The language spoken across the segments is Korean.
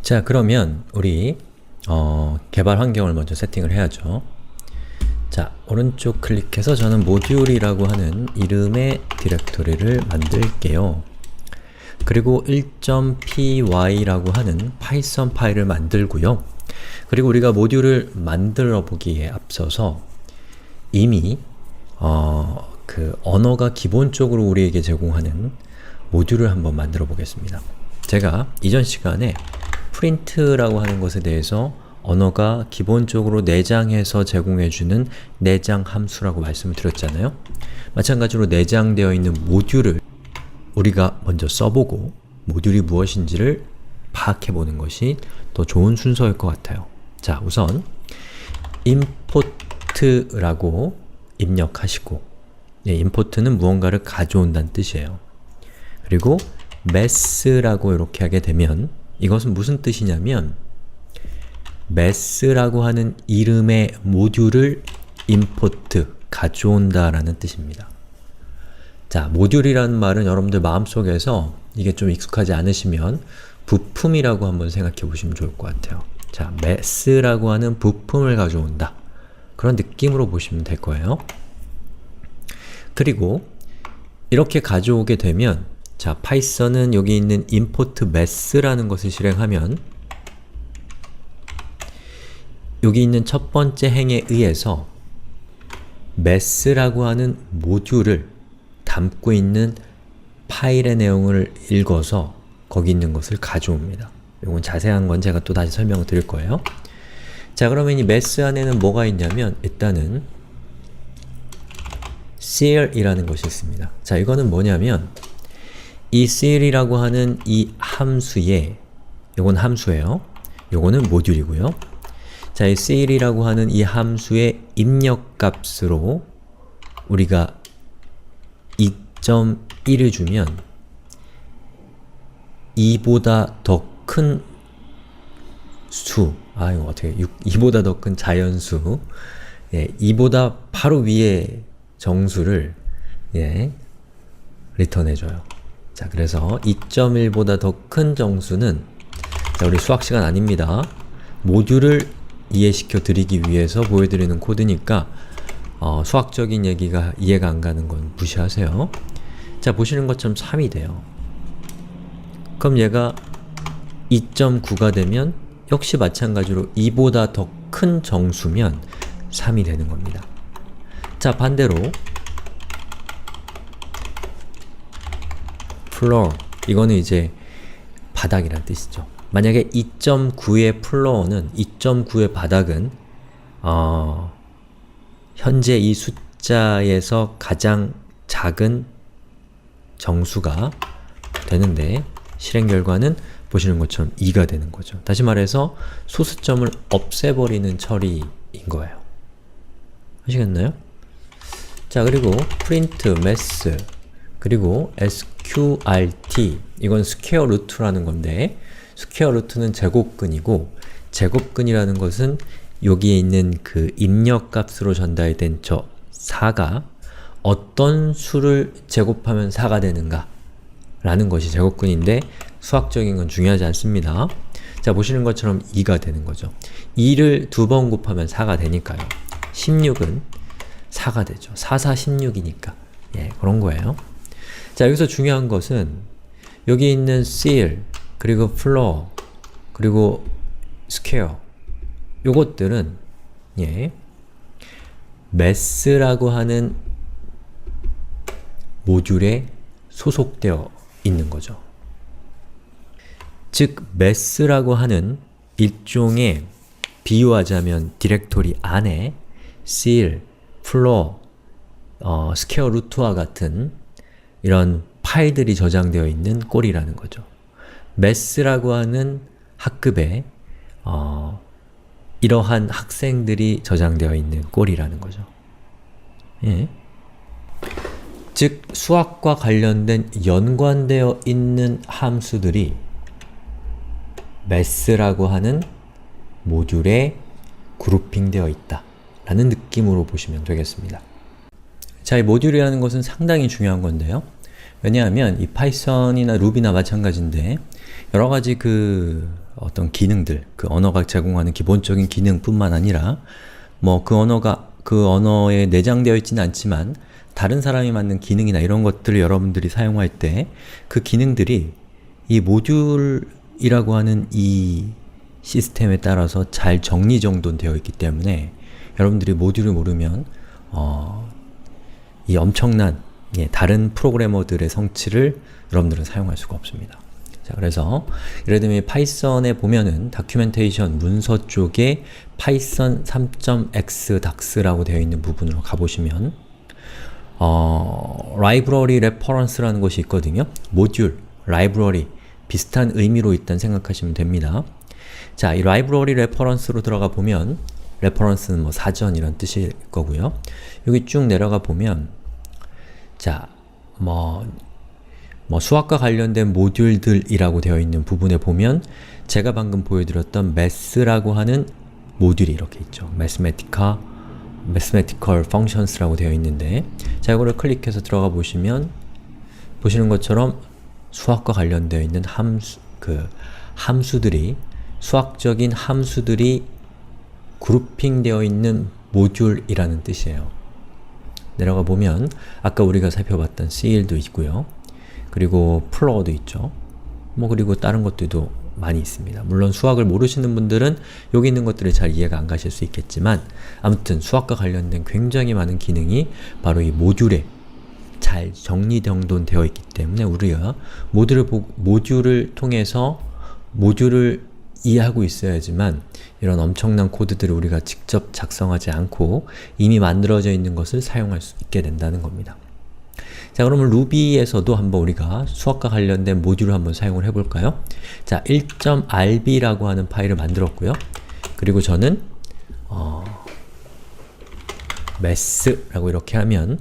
자, 그러면 우리 개발 환경을 먼저 세팅을 해야죠. 자, 오른쪽 클릭해서 저는 모듈이라고 하는 이름의 디렉토리를 만들게요. 그리고 1.py라고 하는 파이썬 파일을 만들고요. 그리고 우리가 모듈을 만들어 보기에 앞서서 이미 그 언어가 기본적으로 우리에게 제공하는 모듈을 한번 만들어 보겠습니다. 제가 이전 시간에 print라고 하는 것에 대해서 언어가 기본적으로 내장해서 제공해주는 내장 함수라고 말씀을 드렸잖아요. 마찬가지로 내장되어 있는 모듈을 우리가 먼저 써보고 모듈이 무엇인지를 파악해보는 것이 더 좋은 순서일 것 같아요. 자, 우선 import라고 입력하시고 import는 무언가를 가져온다는 뜻이에요. 그리고 mess라고 이렇게 하게 되면 이것은 무슨 뜻이냐면 mess라고 하는 이름의 모듈을 import, 가져온다 라는 뜻입니다. 자, 모듈이라는 말은 여러분들 마음속에서 이게 좀 익숙하지 않으시면 부품이라고 한번 생각해 보시면 좋을 것 같아요. 자, mess라고 하는 부품을 가져온다. 그런 느낌으로 보시면 될 거예요. 그리고 이렇게 가져오게 되면 자, 파이썬은 여기 있는 import mess라는 것을 실행하면 여기 있는 첫 번째 행에 의해서 mess라고 하는 모듈을 담고 있는 파일의 내용을 읽어서 거기 있는 것을 가져옵니다. 이건 자세한 건 제가 또 다시 설명을 드릴 거예요. 자, 그러면 이 mess 안에는 뭐가 있냐면 일단은 seal이라는 것이 있습니다. 자, 이거는 뭐냐면 이 seal이라고 하는 이 함수에, 요건 함수예요. 요거는 모듈이고요. 자, 이 seal이라고 하는 이 함수의 입력값으로 우리가 2.1을 주면 2보다 더 큰 수, 이거 어떻게, 2보다 더 큰 자연수, 2보다 바로 위에 정수를 리턴해줘요. 자, 그래서 2.1보다 더 큰 정수는, 자, 우리 수학 시간 아닙니다. 모듈을 이해시켜 드리기 위해서 보여드리는 코드니까 수학적인 얘기가 이해가 안 가는 건 무시하세요. 자, 보시는 것처럼 3이 돼요. 그럼 얘가 2.9가 되면 역시 마찬가지로 2보다 더 큰 정수면 3이 되는 겁니다. 자, 반대로 floor, 이거는 이제 바닥이란 뜻이죠. 만약에 2.9의 플로어는 2.9의 바닥은 현재 이 숫자에서 가장 작은 정수가 되는데 실행 결과는 보시는 것처럼 2가 되는 거죠. 다시 말해서 소수점을 없애버리는 처리인 거예요. 아시겠나요? 자, 그리고 print mass 그리고 sqrt, 이건 스퀘어 루트라는 건데 스퀘어 루트는 제곱근이고 제곱근이라는 것은 여기에 있는 그 입력값으로 전달된 저 4가 어떤 수를 제곱하면 4가 되는가 라는 것이 제곱근인데 수학적인 건 중요하지 않습니다. 자, 보시는 것처럼 2가 되는 거죠. 2를 2번 곱하면 4가 되니까요. 16은 4가 되죠. 4, 4, 16이니까. 그런 거예요. 자, 여기서 중요한 것은 여기 있는 seal, 그리고 floor, 그리고 square, 요것들은 mess라고 하는 모듈에 소속되어 있는 거죠. 즉, mess라고 하는 일종의 비유하자면 디렉토리 안에 seal, floor, square root와 같은 이런 파일들이 저장되어 있는 꼴이라는 거죠. mess라고 하는 학급에 이러한 학생들이 저장되어 있는 꼴이라는 거죠. 즉, 수학과 관련된 연관되어 있는 함수들이 mess라고 하는 모듈에 그룹핑되어 있다 라는 느낌으로 보시면 되겠습니다. 자, 이 모듈이라는 것은 상당히 중요한 건데요. 왜냐하면 이 파이썬이나 루비나 마찬가지인데 여러가지 어떤 기능들, 그 언어가 제공하는 기본적인 기능뿐만 아니라 뭐 그 언어에 내장되어 있지는 않지만 다른 사람이 만든 기능이나 이런 것들을 여러분들이 사용할 때 그 기능들이 이 모듈이라고 하는 이 시스템에 따라서 잘 정리정돈되어 있기 때문에 여러분들이 모듈을 모르면 이 엄청난 다른 프로그래머들의 성취를 여러분들은 사용할 수가 없습니다. 자, 그래서 예를 들면 파이썬에 보면은 다큐멘테이션 문서 쪽에 python 3.x docs라고 되어 있는 부분으로 가보시면 라이브러리 레퍼런스라는 것이 있거든요. 모듈, 라이브러리 비슷한 의미로 일단 생각하시면 됩니다. 자, 이 라이브러리 레퍼런스로 들어가 보면 레퍼런스는 뭐 사전 이런 뜻일 거고요. 여기 쭉 내려가 보면 자, 수학과 관련된 모듈들이라고 되어 있는 부분에 보면 제가 방금 보여드렸던 math라고 하는 모듈이 이렇게 있죠. mathematical functions라고 되어 있는데 자, 이거를 클릭해서 들어가 보시면 보시는 것처럼 수학과 관련되어 있는 수학적인 함수들이 그룹핑 되어 있는 모듈이라는 뜻이에요. 내려가 보면 아까 우리가 살펴봤던 CL도 있고요. 그리고 플로어도 있죠. 그리고 다른 것들도 많이 있습니다. 물론 수학을 모르시는 분들은 여기 있는 것들이 잘 이해가 안 가실 수 있겠지만 아무튼 수학과 관련된 굉장히 많은 기능이 바로 이 모듈에 잘 정리정돈되어 있기 때문에 우리가 모듈을 통해서 모듈을 이해하고 있어야지만 이런 엄청난 코드들을 우리가 직접 작성하지 않고 이미 만들어져 있는 것을 사용할 수 있게 된다는 겁니다. 자, 그러면 루비에서도 한번 우리가 수학과 관련된 모듈을 한번 사용을 해볼까요? 자, 1.rb라고 하는 파일을 만들었고요. 그리고 저는 math라고 이렇게 하면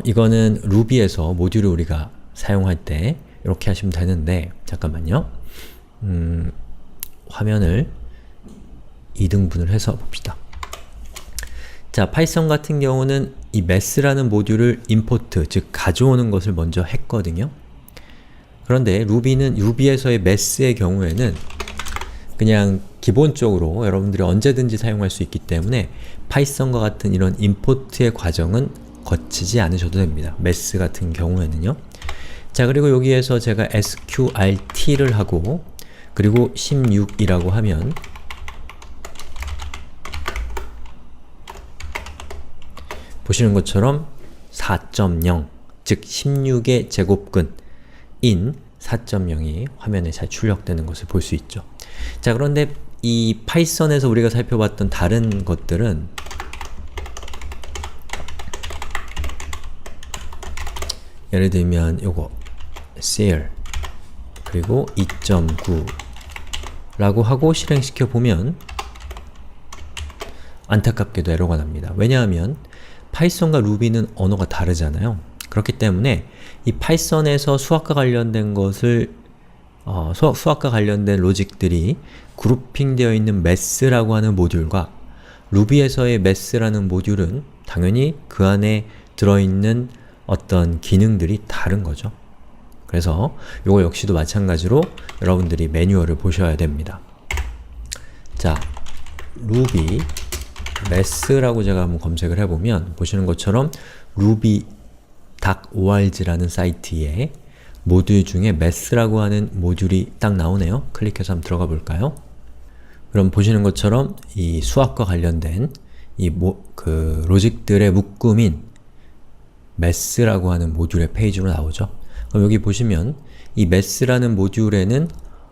이거는 루비에서 모듈을 우리가 사용할 때 이렇게 하시면 되는데 잠깐만요. 화면을 2등분을 해서 봅시다. 자, 파이썬 같은 경우는 이 math라는 모듈을 임포트, 즉 가져오는 것을 먼저 했거든요. 그런데 루비에서의 math의 경우에는 그냥 기본적으로 여러분들이 언제든지 사용할 수 있기 때문에 파이썬과 같은 이런 임포트의 과정은 거치지 않으셔도 됩니다. math 같은 경우에는요. 자, 그리고 여기에서 제가 sqrt를 하고 그리고 16이라고 하면 보시는 것처럼 4.0, 즉 16의 제곱근인 4.0이 화면에 잘 출력되는 것을 볼 수 있죠. 자, 그런데 이 파이썬에서 우리가 살펴봤던 다른 것들은 예를 들면 요거 cl 그리고 2.9 라고 하고 실행시켜 보면 안타깝게도 에러가 납니다. 왜냐하면 파이썬과 루비는 언어가 다르잖아요. 그렇기 때문에 이 파이썬에서 수학과 관련된 것을 수학과 관련된 로직들이 그룹핑 되어 있는 math라고 하는 모듈과 루비에서의 math라는 모듈은 당연히 그 안에 들어있는 어떤 기능들이 다른 거죠. 그래서 이거 역시도 마찬가지로 여러분들이 매뉴얼을 보셔야 됩니다. 자, 루비 math라고 제가 한번 검색을 해보면 보시는 것처럼 ruby.org라는 사이트에 모듈 중에 math라고 하는 모듈이 딱 나오네요. 클릭해서 한번 들어가 볼까요? 그럼 보시는 것처럼 이 수학과 관련된 로직들의 묶음인 math라고 하는 모듈의 페이지로 나오죠. 그럼 여기 보시면 이 math라는 모듈에는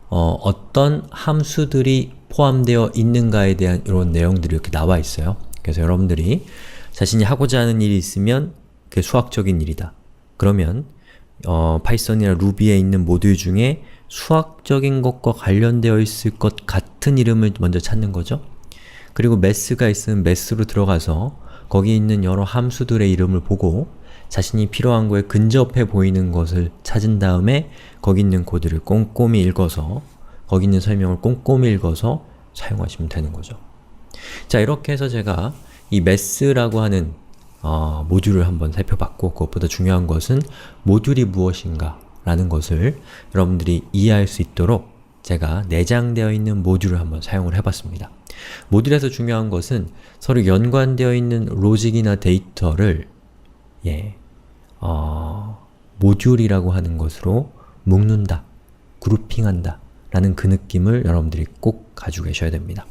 어떤 함수들이 포함되어 있는가에 대한 이런 내용들이 이렇게 나와 있어요. 그래서 여러분들이 자신이 하고자 하는 일이 있으면 그게 수학적인 일이다. 그러면 파이썬이나 루비에 있는 모듈 중에 수학적인 것과 관련되어 있을 것 같은 이름을 먼저 찾는 거죠. 그리고 math가 있으면 math로 들어가서 거기 있는 여러 함수들의 이름을 보고 자신이 필요한 거에 근접해 보이는 것을 찾은 다음에 거기 있는 코드를 꼼꼼히 읽어서 거기 있는 설명을 꼼꼼히 읽어서 사용하시면 되는 거죠. 자, 이렇게 해서 제가 이 math라고 하는 모듈을 한번 살펴봤고, 그것보다 중요한 것은 모듈이 무엇인가 라는 것을 여러분들이 이해할 수 있도록 제가 내장되어 있는 모듈을 한번 사용을 해봤습니다. 모듈에서 중요한 것은 서로 연관되어 있는 로직이나 데이터를 모듈이라고 하는 것으로 묶는다, 그룹핑한다 라는 그 느낌을 여러분들이 꼭 가지고 계셔야 됩니다.